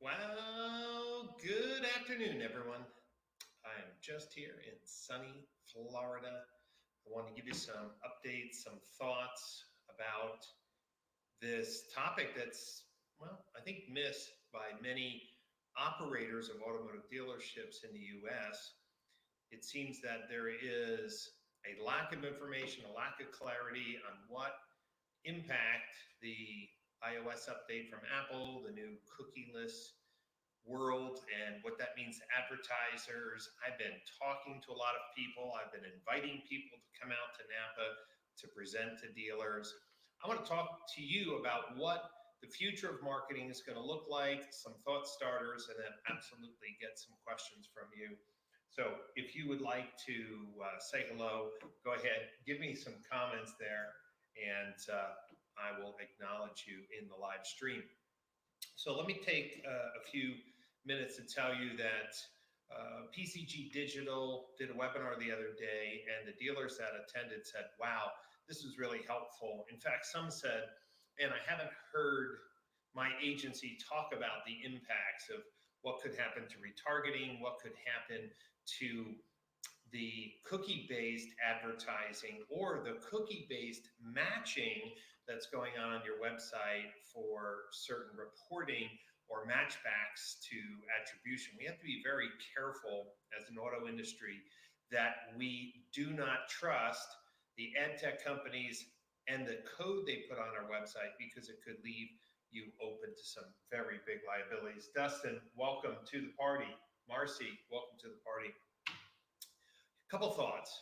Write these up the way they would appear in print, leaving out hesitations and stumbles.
Well, good afternoon, everyone. I am just here in sunny Florida. I want to give you some updates, some thoughts about this topic that's, well, I think missed by many operators of automotive dealerships in the US. It seems that there is a lack of information, a lack of clarity on what impact the iOS update from Apple, the new cookieless world, and what that means to advertisers. I've been talking to a lot of people. I've been inviting people to come out to Napa to present to dealers. I want to talk to you about what the future of marketing is going to look like, some thought starters, and then absolutely get some questions from you. So if you would like to say hello, go ahead, give me some comments there, and I will acknowledge you in the live stream. So let me take a few minutes to tell you that PCG Digital did a webinar the other day, and the dealers that attended said, wow, this was really helpful. In fact, some said, and I haven't heard my agency talk about the impacts of what could happen to retargeting, what could happen to the cookie-based advertising or the cookie-based matching that's going on your website for certain reporting or matchbacks to attribution. We have to be very careful as an auto industry that we do not trust the ad tech companies and the code they put on our website, because it could leave you open to some very big liabilities. Dustin, welcome to the party. Marcy, welcome to the party. Couple thoughts.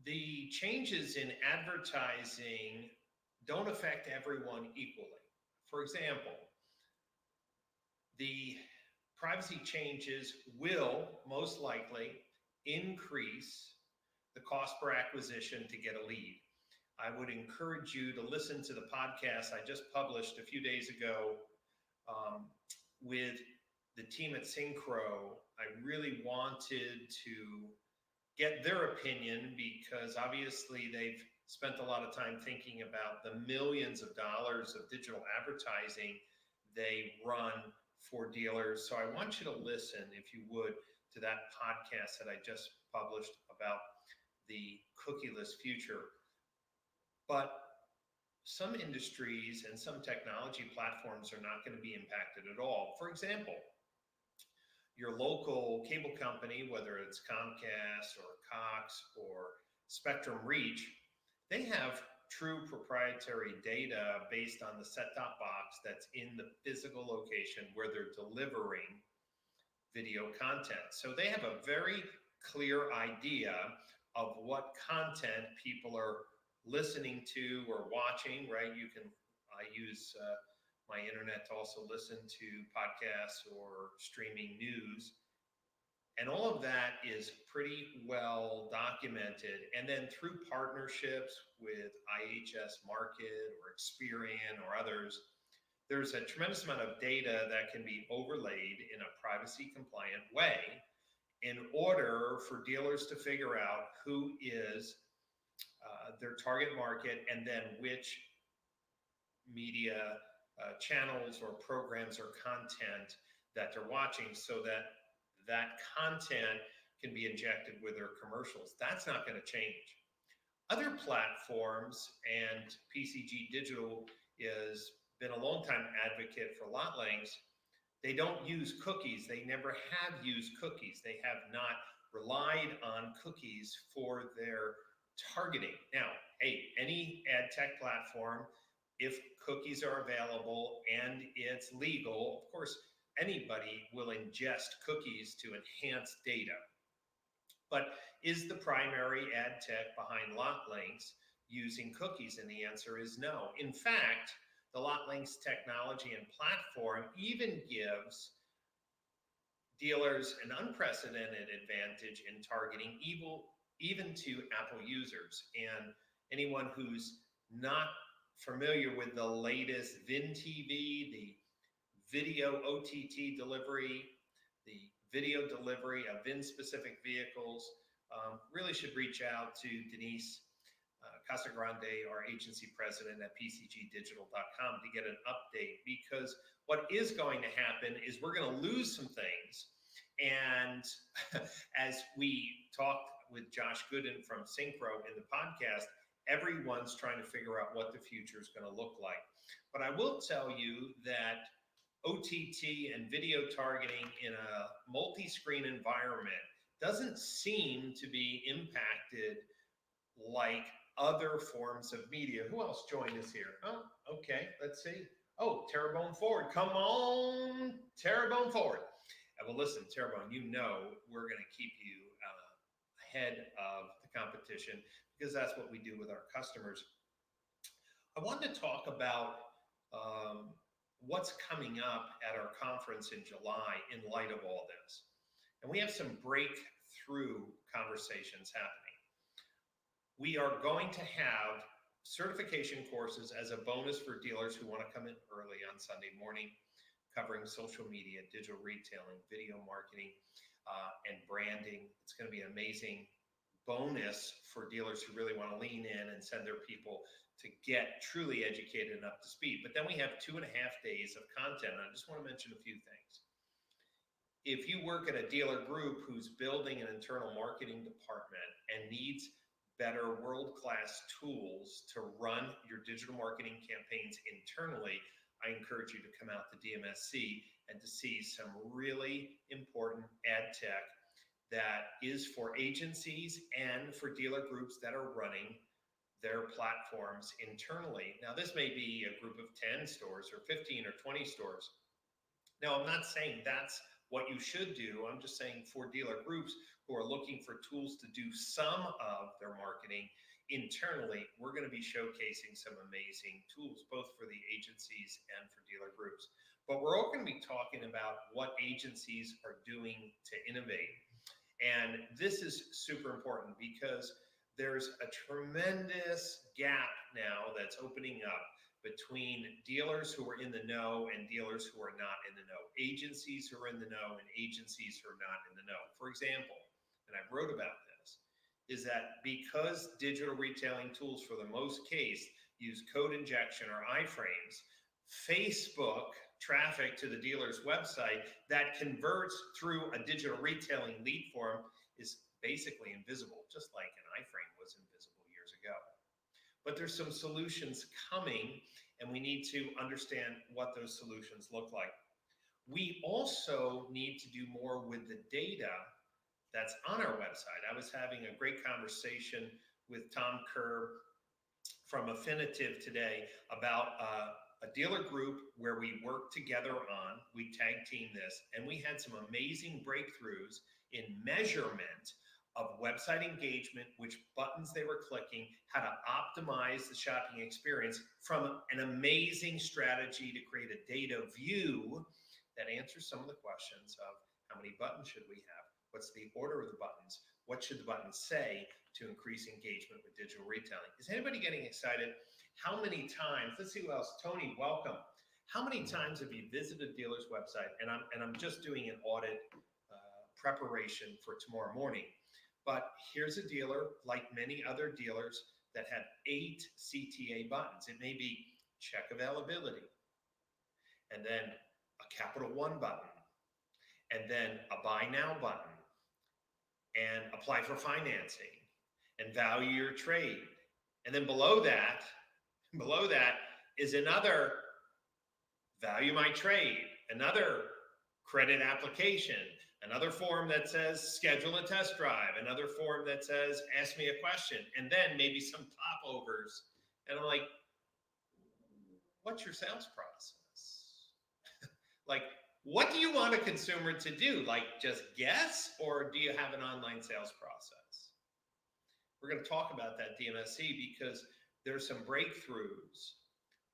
The changes in advertising don't affect everyone equally. For example, the privacy changes will most likely increase the cost per acquisition to get a lead. I would encourage you to listen to the podcast I just published a few days ago with the team at Synchro. I really wanted to get their opinion because obviously they've spent a lot of time thinking about the millions of dollars of digital advertising they run for dealers. So I want you to listen, if you would, to that podcast that I just published about the cookieless future. But some industries and some technology platforms are not going to be impacted at all. For example, your local cable company, whether it's Comcast or Cox or Spectrum Reach, they have true proprietary data based on the set-top box that's in the physical location where they're delivering video content. So they have a very clear idea of what content people are listening to or watching, right? I use my internet to also listen to podcasts or streaming news. And all of that is pretty well documented. And then through partnerships with IHS Market or Experian or others, there's a tremendous amount of data that can be overlaid in a privacy compliant way in order for dealers to figure out who is their target market and then which media channels or programs or content that they're watching, so that that content can be injected with their commercials. That's not going to change. Other platforms, and PCG Digital has been a long time advocate for lot lengths, they don't use cookies. They never have used cookies. They have not relied on cookies for their targeting. Now, hey, any ad tech platform, if cookies are available and it's legal, of course, anybody will ingest cookies to enhance data. But is the primary ad tech behind lot links using cookies? And the answer is no. In fact, the lot links technology and platform even gives dealers an unprecedented advantage in targeting even to Apple users. And anyone who's not familiar with the latest VinTV, the video OTT delivery, the video delivery of VIN-specific vehicles, really should reach out to Denise Casagrande, our agency president at pcgdigital.com, to get an update, because what is going to happen is we're going to lose some things. And as we talked with Josh Gooden from Synchro in the podcast, everyone's trying to figure out what the future is going to look like. But I will tell you that OTT and video targeting in a multi-screen environment doesn't seem to be impacted like other forms of media. Who else joined us here? Oh, okay, let's see. Oh, Terrebonne Forward. Come on, Terrebonne Forward. Well, listen, Terrebonne, you know we're going to keep you ahead of the competition, because that's what we do with our customers. I wanted to talk about what's coming up at our conference in July in light of all this. And we have some breakthrough conversations happening. We are going to have certification courses as a bonus for dealers who want to come in early on Sunday morning, covering social media, digital retailing, video marketing, and branding. It's going to be an amazing bonus for dealers who really want to lean in and send their people to get truly educated and up to speed. But then we have 2.5 days of content. And I just want to mention a few things. If you work at a dealer group who's building an internal marketing department and needs better world-class tools to run your digital marketing campaigns internally, I encourage you to come out to DMSC and to see some really important ad tech that is for agencies and for dealer groups that are running their platforms internally. Now, this may be a group of 10 stores or 15 or 20 stores. Now, I'm not saying that's what you should do. I'm just saying for dealer groups who are looking for tools to do some of their marketing internally, we're going to be showcasing some amazing tools, both for the agencies and for dealer groups. But we're all going to be talking about what agencies are doing to innovate. And this is super important because there's a tremendous gap now that's opening up between dealers who are in the know and dealers who are not in the know, agencies who are in the know and agencies who are not in the know. For example, and I wrote about this, is that because digital retailing tools for the most case use code injection or iframes, Facebook traffic to the dealer's website that converts through a digital retailing lead form is basically invisible, just like an iframe was invisible years ago. But there's some solutions coming, and we need to understand what those solutions look like. We also need to do more with the data that's on our website. I was having a great conversation with Tom Kerr from Affinitive today about a dealer group where we work together on, we tag team this, and we had some amazing breakthroughs in measurement of website engagement, which buttons they were clicking, how to optimize the shopping experience from an amazing strategy to create a data view that answers some of the questions of how many buttons should we have? What's the order of the buttons? What should the buttons say to increase engagement with digital retailing? Is anybody getting excited? How many times, let's see who else, Tony, welcome. How many times have you visited a dealer's website? And I'm just doing an audit preparation for tomorrow morning. But here's a dealer, like many other dealers, that have 8 CTA buttons. It may be check availability, and then a Capital One button, and then a buy now button, and apply for financing, and value your trade. And then below that is another value my trade, another credit application, another form that says schedule a test drive, another form that says ask me a question, and then maybe some popovers. And I'm like, what's your sales process? Like, what do you want a consumer to do? Like, just guess, or do you have an online sales process? We're going to talk about that DMSC because there's some breakthroughs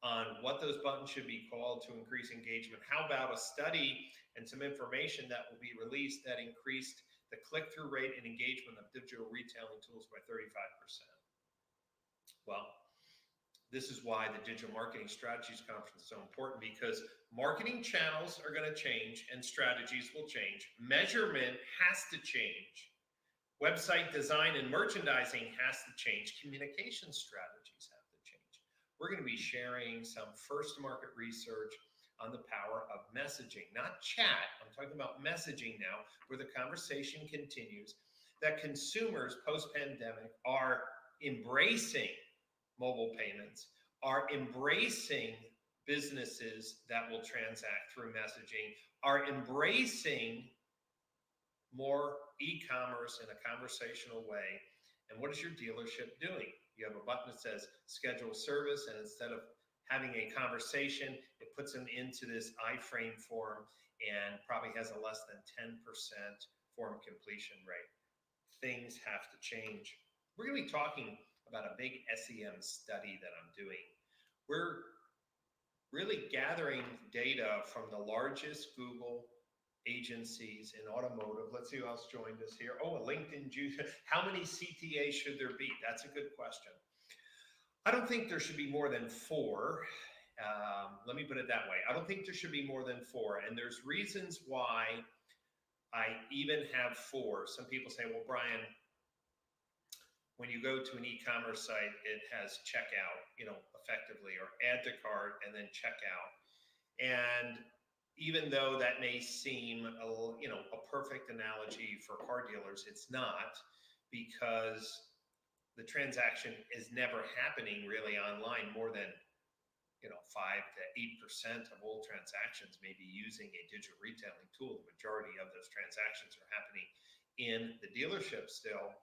on what those buttons should be called to increase engagement. How about a study and some information that will be released that increased the click-through rate and engagement of digital retailing tools by 35%? Well, this is why the Digital Marketing Strategies Conference is so important, because marketing channels are going to change and strategies will change. Measurement has to change. Website design and merchandising has to change. Communication strategies have to change. We're going to be sharing some first market research on the power of messaging, not chat. I'm talking about messaging now, where the conversation continues, that consumers post-pandemic are embracing mobile payments, are embracing businesses that will transact through messaging, are embracing more e-commerce in a conversational way. And what is your dealership doing? You have a button that says schedule service, and instead of having a conversation, it puts them into this iframe form and probably has a less than 10% form completion rate. Things have to change. We're going to be talking about a big SEM study that I'm doing. We're really gathering data from the largest Google agencies in automotive. Let's see who else joined us here. Oh, a LinkedIn juice. How many CTAs should there be? That's a good question. I don't think there should be more than 4. Let me put it that way. I don't think there should be more than 4. And there's reasons why I even have 4. Some people say, well, Brian, when you go to an e-commerce site, it has checkout, effectively, or add to cart and then checkout. And even though that may seem a perfect analogy for car dealers, it's not, because the transaction is never happening really online. More than 5 to 8% of all transactions may be using a digital retailing tool. The majority of those transactions are happening in the dealership still.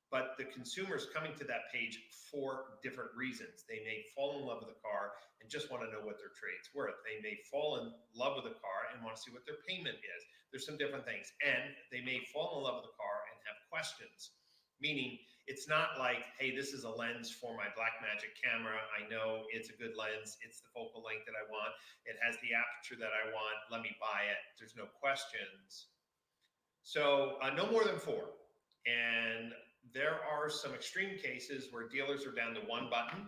But the consumer's coming to that page for different reasons. They may fall in love with the car and just want to know what their trade's worth. They may fall in love with the car and want to see what their payment is. There's some different things. And they may fall in love with the car and have questions. Meaning, it's not like, hey, this is a lens for my Blackmagic camera. I know it's a good lens. It's the focal length that I want. It has the aperture that I want. Let me buy it. There's no questions. So no more than 4. And there are some extreme cases where dealers are down to 1 button,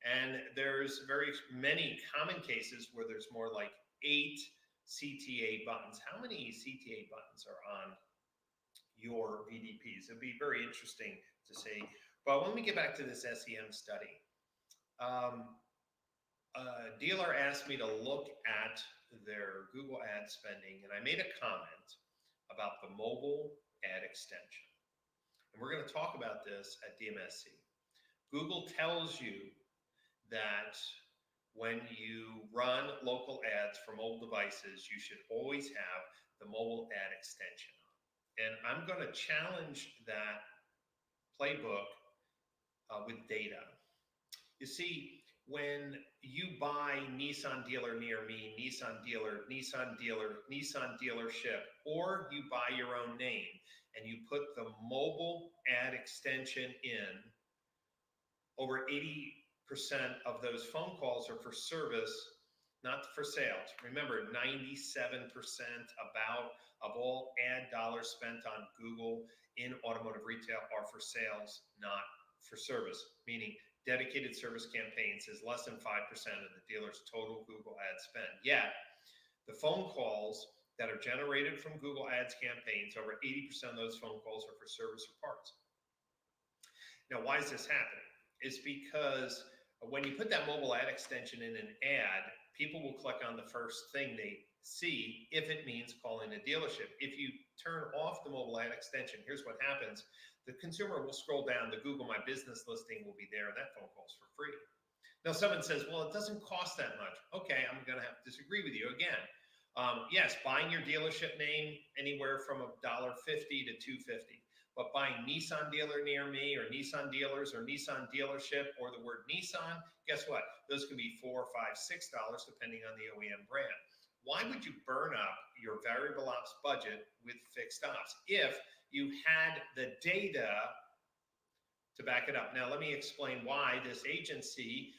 and there's very many common cases where there's more like 8 CTA buttons. How many CTA buttons are on your VDPs? It'd be very interesting to see. But when we get back to this SEM study, a dealer asked me to look at their Google ad spending, and I made a comment about the mobile ad extension. And we're going to talk about this at DMSC. Google tells you that when you run local ads for mobile devices, you should always have the mobile ad extension on. And I'm going to challenge that playbook with data. You see, when you buy Nissan dealer near me, Nissan dealer, Nissan dealership, or you buy your own name, and you put the mobile ad extension in, over 80% of those phone calls are for service, not for sales. Remember, 97% of all ad dollars spent on Google in automotive retail are for sales, not for service, meaning dedicated service campaigns is less than 5% of the dealer's total Google ad spend. Yet, the phone calls that are generated from Google Ads campaigns, over 80% of those phone calls are for service or parts. Now, why is this happening? It's because when you put that mobile ad extension in an ad, people will click on the first thing they see if it means calling a dealership. If you turn off the mobile ad extension, here's what happens. The consumer will scroll down, the Google My Business listing will be there, and that phone call's for free. Now, someone says, well, it doesn't cost that much. Okay, I'm going to have to disagree with you again. Yes, buying your dealership name anywhere from $1.50 to $2.50. But buying Nissan dealer near me, or Nissan dealers, or Nissan dealership, or the word Nissan, guess what? Those can be $4, $5, $6 depending on the OEM brand. Why would you burn up your variable ops budget with fixed ops if you had the data to back it up? Now, let me explain why this agency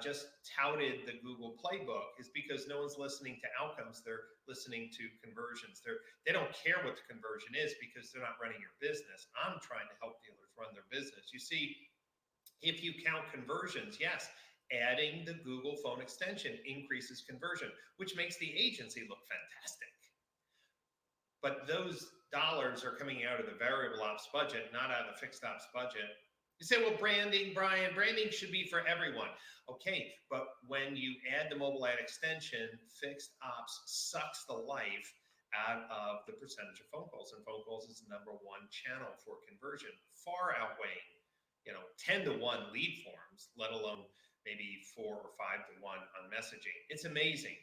just touted the Google playbook. Is because no one's listening to outcomes. They're listening to conversions. They don't care what the conversion is because they're not running your business. I'm trying to help dealers run their business. You see, if you count conversions, yes, adding the Google phone extension increases conversion, which makes the agency look fantastic. but those dollars are coming out of the variable ops budget, not out of the fixed ops budget. You say, well, branding, Brian, branding should be for everyone. Okay, but when you add the mobile ad extension, fixed ops sucks the life out of the percentage of phone calls, and phone calls is the number one channel for conversion, far outweighing, 10 to 1 lead forms, let alone maybe 4 or 5 to 1 on messaging. It's amazing.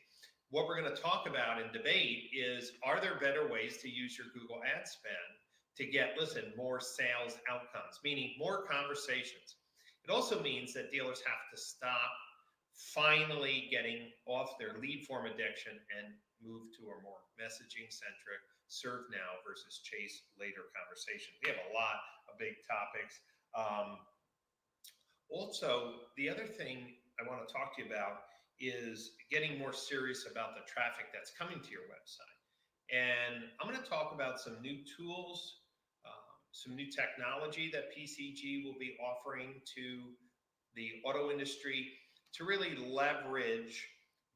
What we're going to talk about and debate is, are there better ways to use your Google ad spend to get, more sales outcomes, meaning more conversations? It also means that dealers have to stop finally getting off their lead form addiction and move to a more messaging centric serve now versus chase later conversation. We have a lot of big topics. Also, the other thing I want to talk to you about is getting more serious about the traffic that's coming to your website. And I'm going to talk about some new tools, some new technology that PCG will be offering to the auto industry to really leverage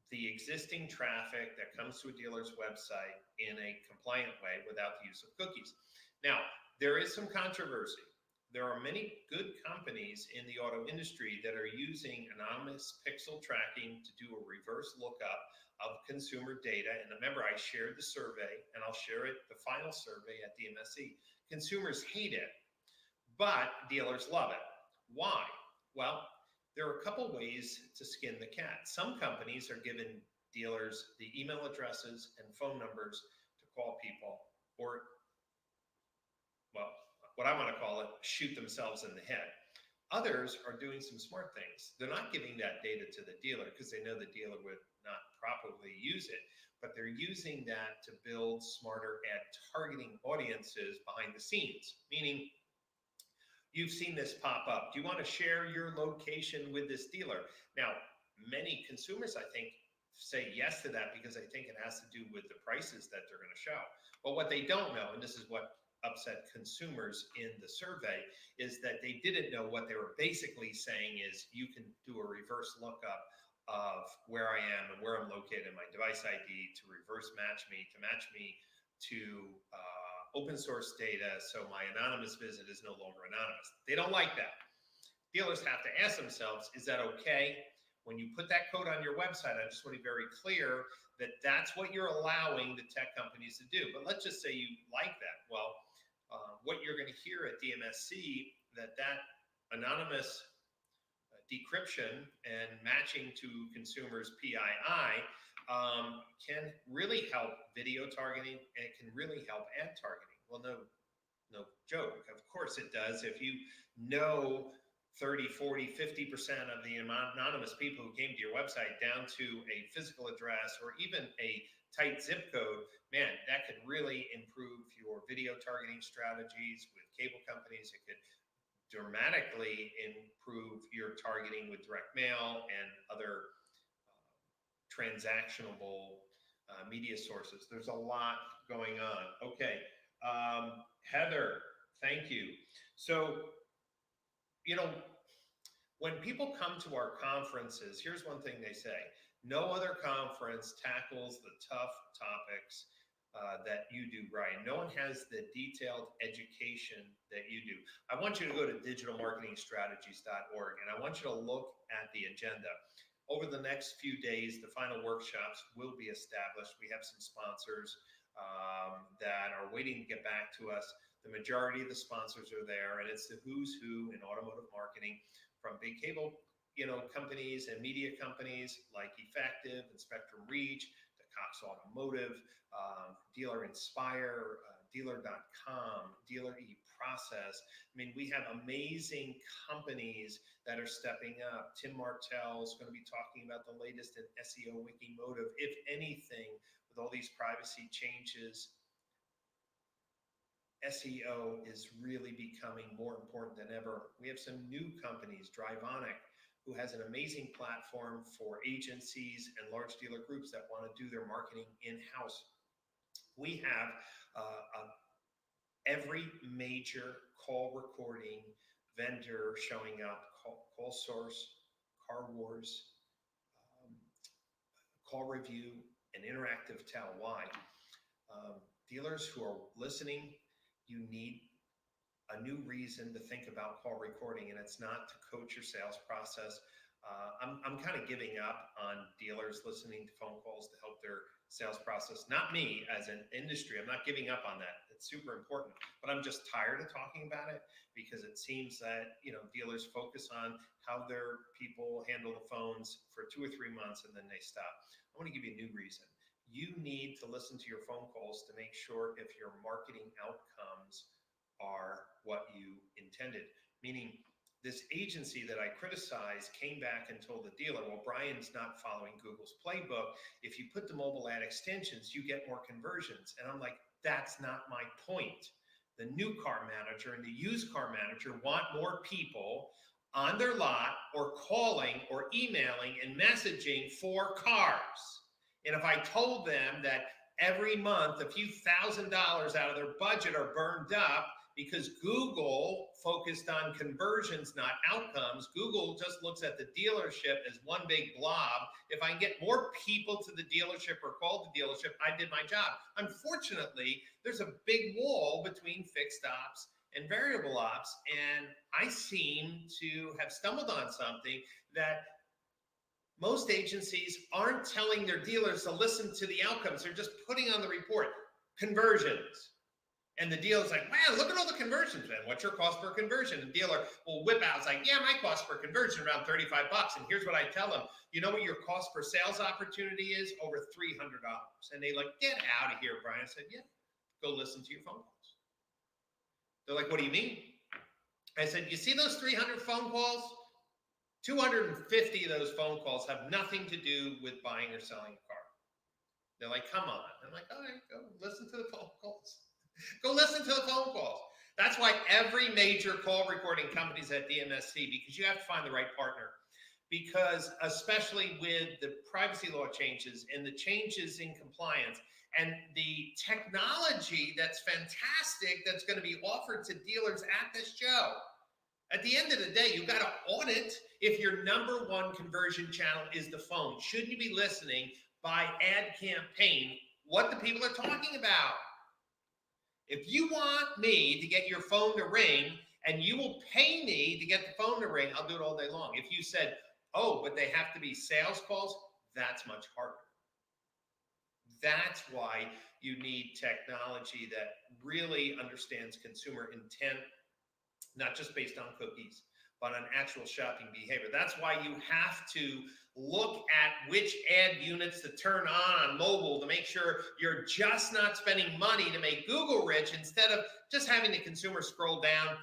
the existing traffic that comes to a dealer's website in a compliant way without the use of cookies. Now, there is some controversy. There are many good companies in the auto industry that are using anonymous pixel tracking to do a reverse lookup of consumer data. And remember, I shared the survey, and I'll share it, the final survey at DMSC. Consumers hate it, but dealers love it. Why? Well, there are a couple ways to skin the cat. Some companies are giving dealers the email addresses and phone numbers to call people, or, well, what I want to call it, shoot themselves in the head. Others are doing some smart things. They're not giving that data to the dealer because they know the dealer would not properly use it, but they're using that to build smarter ad targeting audiences behind the scenes, meaning you've seen this pop up. Do you want to share your location with this dealer? Now, many consumers, I think, say yes to that because they think it has to do with the prices that they're going to show. But what they don't know, and this is what upset consumers in the survey, is that they didn't know what they were basically saying is you can do a reverse lookup of where I am and where I'm located in my device ID to reverse match me to open source data, so my anonymous visit is no longer anonymous. They don't like that. Dealers have to ask themselves, is that okay? When you put that code on your website, I just want to be very clear that that's what you're allowing the tech companies to do. But let's just say you like that. Well, what you're going to hear at DMSC, that anonymous decryption and matching to consumers PII can really help video targeting, and it can really help ad targeting. Well, no joke. Of course it does. If you know 30, 40, 50% of the anonymous people who came to your website down to a physical address or even a tight zip code, man, that could really improve your video targeting strategies with cable companies. It could dramatically improve your targeting with direct mail and other transactionable media sources. There's a lot going on. Okay. Heather, thank you. So, when people come to our conferences, here's one thing they say: no other conference tackles the tough topics that you do, Brian. No one has the detailed education that you do. I want you to go to digitalmarketingstrategies.org, and I want you to look at the agenda. Over the next few days, the final workshops will be established. We have some sponsors that are waiting to get back to us. The majority of the sponsors are there, and it's the who's who in automotive marketing, from big cable companies and media companies like Effective and Spectrum Reach, to Cox Automotive, Dealer Inspire, Dealer.com, Dealer eProcess. I mean, we have amazing companies that are stepping up. Tim Martell is going to be talking about the latest in SEO Wikimotive. If anything, with all these privacy changes, SEO is really becoming more important than ever. We have some new companies, Drivonic, who has an amazing platform for agencies and large dealer groups that want to do their marketing in-house. We have every major call recording vendor showing up: Call Source, Car Wars, Call Review, and Interactive Tell. Why? dealers who are listening, you need a new reason to think about call recording, and it's not to coach your sales process. I'm kind of giving up on dealers listening to phone calls to help their sales process. Not me as an industry. I'm not giving up on that. It's super important, but I'm just tired of talking about it because it seems that, dealers focus on how their people handle the phones for 2 or 3 months and then they stop. I want to give you a new reason. You need to listen to your phone calls to make sure if your marketing outcomes are what you intended. Meaning, this agency that I criticized came back and told the dealer, well, Brian's not following Google's playbook. If you put the mobile ad extensions, you get more conversions. And I'm like, that's not my point. The new car manager and the used car manager want more people on their lot or calling or emailing and messaging for cars. And if I told them that every month a few $1,000s out of their budget are burned up because Google focused on conversions, not outcomes. Google just looks at the dealership as one big blob. If I can get more people to the dealership or call the dealership, I did my job. Unfortunately, there's a big wall between fixed ops and variable ops, and I seem to have stumbled on something that most agencies aren't telling their dealers to listen to the outcomes. They're just putting on the report, conversions. And the dealer's like, man, look at all the conversions, man. What's your cost per conversion? And the dealer will whip out, it's like, yeah, my cost per conversion around $35. And here's what I tell them. You know what your cost per sales opportunity is? Over $300. And they like, get out of here, Brian. I said, yeah, go listen to your phone calls. They're like, what do you mean? I said, you see those 300 phone calls? 250 of those phone calls have nothing to do with buying or selling a car. They're like, come on. I'm like, all right, go listen to the phone calls. Go listen to the phone calls. That's why every major call recording company is at DMSC, because you have to find the right partner. Because especially with the privacy law changes and the changes in compliance and the technology that's fantastic that's going to be offered to dealers at this show, at the end of the day, you've got to audit if your number one conversion channel is the phone. Shouldn't you be listening by ad campaign what the people are talking about? If you want me to get your phone to ring and you will pay me to get the phone to ring, I'll do it all day long. If you said, oh, but they have to be sales calls, that's much harder. That's why you need technology that really understands consumer intent, not just based on cookies, but on actual shopping behavior. That's why you have to look at which ad units to turn on mobile to make sure you're just not spending money to make Google rich, instead of just having the consumer scroll down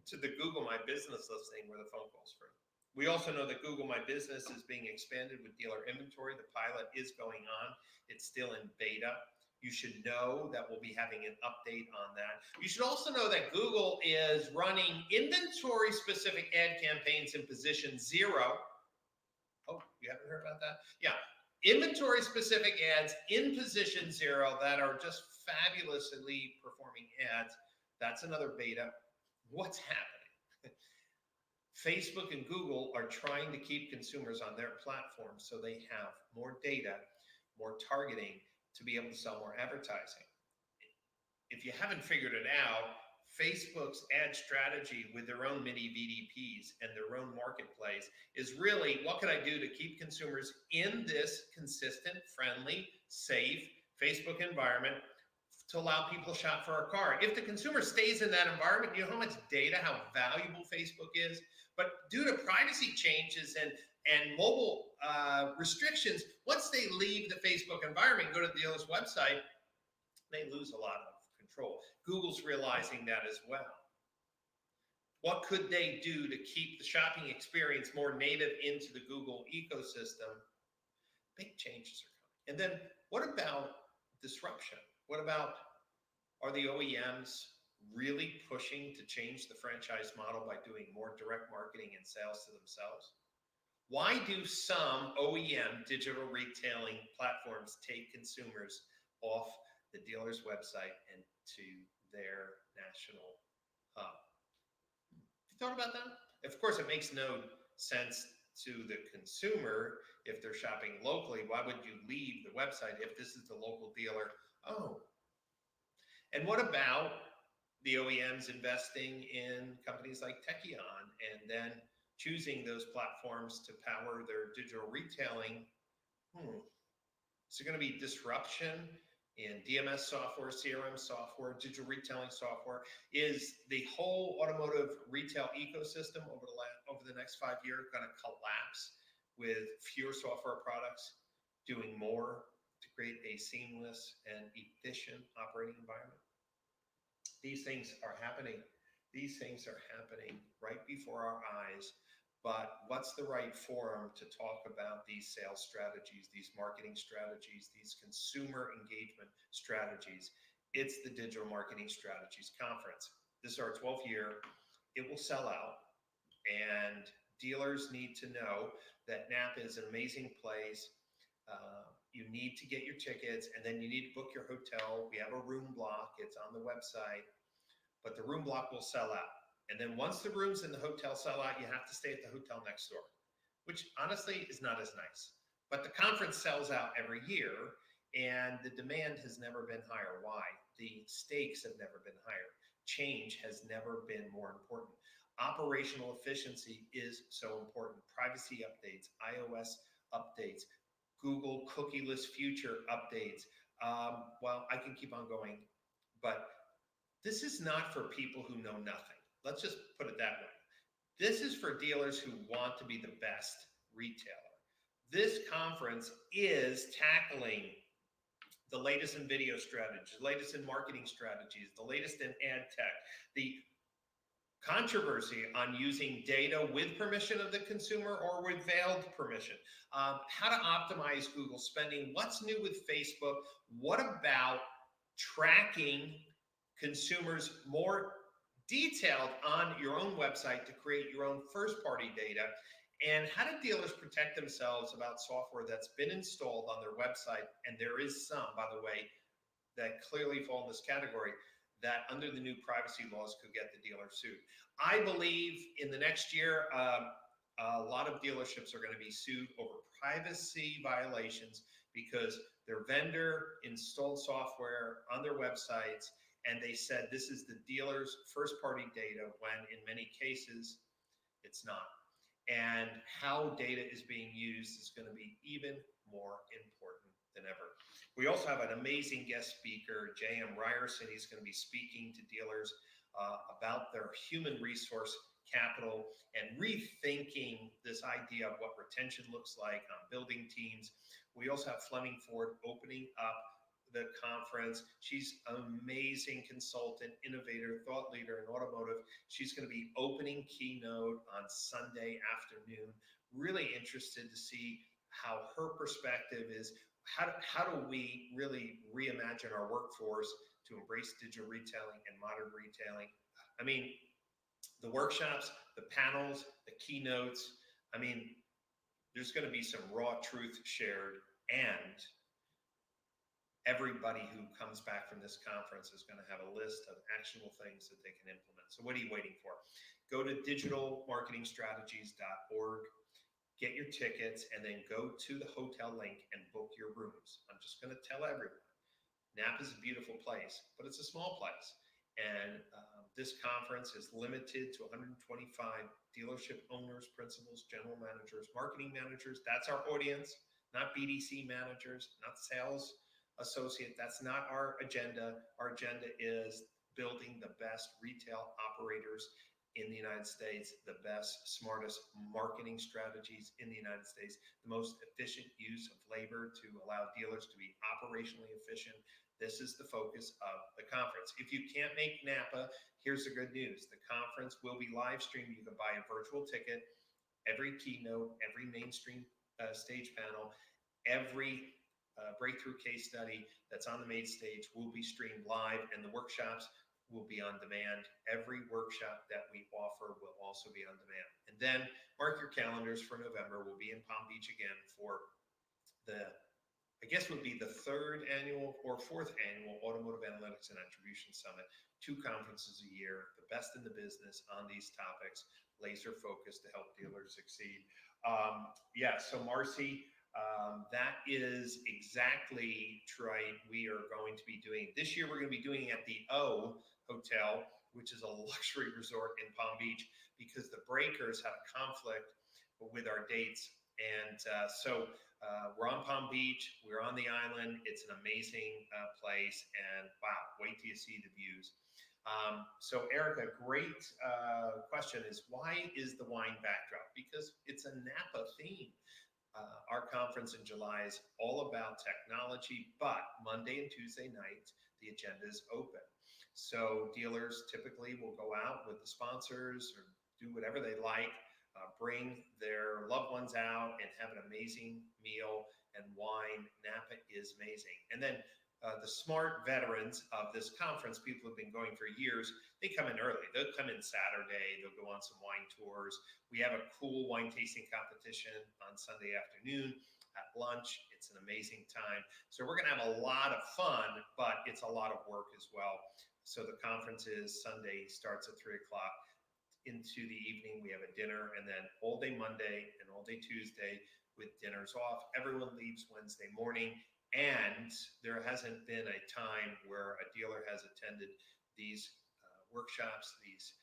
to the Google My Business listing where the phone call's free. We also know that Google My Business is being expanded with dealer inventory. The pilot is going on. It's still in beta. You should know that we'll be having an update on that. You should also know that Google is running inventory-specific ad campaigns in position 0. Oh, you haven't heard about that? Yeah, inventory-specific ads in position 0 that are just fabulously performing ads. That's another beta. What's happening? Facebook and Google are trying to keep consumers on their platform so they have more data, more targeting, to be able to sell more advertising. If you haven't figured it out, Facebook's ad strategy with their own mini VDPs and their own marketplace is really, what can I do to keep consumers in this consistent, friendly, safe Facebook environment to allow people to shop for a car? If the consumer stays in that environment, you know how much data, how valuable Facebook is? But due to privacy changes and mobile restrictions, once they leave the Facebook environment and go to the dealer's website, they lose a lot of control. Google's realizing that as well. What could they do to keep the shopping experience more native into the Google ecosystem? Big changes are coming. And then what about disruption? What about, are the OEMs really pushing to change the franchise model by doing more direct marketing and sales to themselves? Why do some OEM digital retailing platforms take consumers off the dealer's website and to their national hub? You thought about that? Of course, it makes no sense to the consumer if they're shopping locally. Why would you leave the website if this is the local dealer Oh, and what about the OEMs investing in companies like Techion and then choosing those platforms to power their digital retailing? Is there going to be disruption in DMS software, CRM software, digital retailing software? Is the whole automotive retail ecosystem over the next 5 years going to collapse with fewer software products doing more to create a seamless and efficient operating environment? These things are happening. These things are happening right before our eyes. But what's the right forum to talk about these sales strategies, these marketing strategies, these consumer engagement strategies? It's the Digital Marketing Strategies Conference. This is our 12th year. It will sell out, and dealers need to know that NAPA is an amazing place. You need to get your tickets, and then you need to book your hotel. We have a room block. It's on the website, but the room block will sell out. And then once the rooms in the hotel sell out, you have to stay at the hotel next door, which honestly is not as nice. But the conference sells out every year, and the demand has never been higher. Why? The stakes have never been higher. Change has never been more important. Operational efficiency is so important. Privacy updates, iOS updates, Google cookieless future updates. Well, I can keep on going, but this is not for people who know nothing. Let's just put it that way. This is for dealers who want to be the best retailer. This conference is tackling the latest in video strategies, the latest in marketing strategies, the latest in ad tech, the controversy on using data with permission of the consumer or with veiled permission, how to optimize Google spending, what's new with Facebook, what about tracking consumers more detailed on your own website to create your own first-party data, and how do dealers protect themselves about software that's been installed on their website, and there is some, by the way, that clearly fall in this category, that under the new privacy laws could get the dealer sued. I believe in the next year, a lot of dealerships are going to be sued over privacy violations because their vendor installed software on their websites, and they said this is the dealer's first-party data when in many cases it's not. And how data is being used is going to be even more important than ever. We also have an amazing guest speaker, J.M. Ryerson. He's going to be speaking to dealers about their human resource capital and rethinking this idea of what retention looks like on building teams. We also have Fleming Ford opening up the conference. She's an amazing consultant, innovator, thought leader in automotive. She's going to be opening keynote on Sunday afternoon. Really interested to see how her perspective is. How do we really reimagine our workforce to embrace digital retailing and modern retailing? I mean, the workshops, the panels, the keynotes, I mean, there's going to be some raw truth shared, and everybody who comes back from this conference is going to have a list of actionable things that they can implement. So what are you waiting for? Go to digitalmarketingstrategies.org. Get your tickets, and then go to the hotel link and book your rooms. I'm just going to tell everyone, Napa is a beautiful place, but it's a small place. And this conference is limited to 125 dealership owners, principals, general managers, marketing managers. That's our audience, not BDC managers, not sales associate. That's not our agenda. Our agenda is building the best retail operators in the United States, the best, smartest marketing strategies in the United States, the most efficient use of labor to allow dealers to be operationally efficient. This is the focus of the conference. If you can't make Napa, here's the good news. The conference will be live streamed. You can buy a virtual ticket. Every keynote, every mainstream stage panel, every breakthrough case study that's on the main stage will be streamed live, and the workshops will be on demand. Every workshop that we offer will also be on demand. And then mark your calendars for November. We'll be in Palm Beach again for the, I guess would be the third annual or fourth annual Automotive Analytics and Attribution Summit. 2 conferences a year, the best in the business on these topics, laser focused to help dealers succeed. So Marcy, That is exactly right. We are going to be doing this year. We're going to be doing it at the O Hotel, which is a luxury resort in Palm Beach, because the Breakers had a conflict with our dates, and we're on Palm Beach. We're on the island. It's an amazing place, and wow, wait till you see the views. So Erica, great question is, why is the wine backdrop? Because it's a Napa theme. Our conference in July is all about technology, but Monday and Tuesday nights, the agenda is open. So dealers typically will go out with the sponsors or do whatever they like, bring their loved ones out and have an amazing meal and wine. Napa is amazing. And then the smart veterans of this conference, people who've been going for years, they come in early. They'll come in Saturday. They'll go on some wine tours. We have a cool wine tasting competition on Sunday afternoon at lunch. It's an amazing time. So we're going to have a lot of fun, but it's a lot of work as well. So the conference is Sunday, starts at 3 o'clock. Into the evening, we have a dinner, and then all day Monday and all day Tuesday with dinners off. Everyone leaves Wednesday morning. And there hasn't been a time where a dealer has attended these workshops, these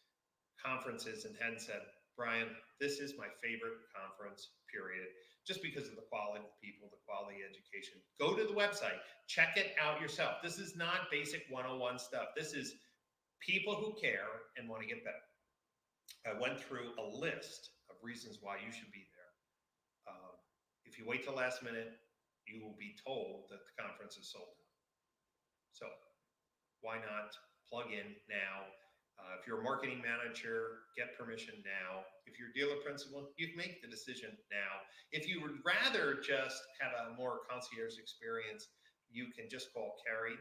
conferences, and hadn't said, Brian, this is my favorite conference, period. Just because of the quality of the people, the quality of education. Go to the website, check it out yourself. This is not basic 101 stuff. This is people who care and want to get better. I went through a list of reasons why you should be there. If you wait till last minute, you will be told that the conference is sold out. So why not plug in now? If you're a marketing manager, get permission now. If you're a dealer principal, you can make the decision now. If you would rather just have a more concierge experience, you can just call Carrie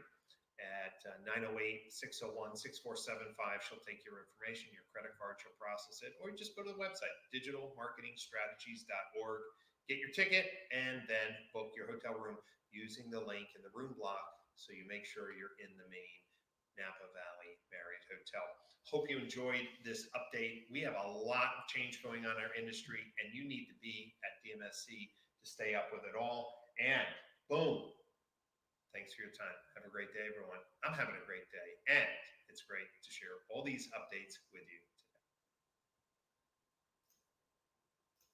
at 908-601-6475. She'll take your information, your credit card, she'll process it, or you just go to the website, digitalmarketingstrategies.org. Get your ticket and then book your hotel room using the link in the room block, so you make sure you're in the main Napa Valley Marriott Hotel. Hope you enjoyed this update. We have a lot of change going on in our industry, and you need to be at DMSC to stay up with it all. And boom, thanks for your time. Have a great day, everyone. I'm having a great day, and it's great to share all these updates with you.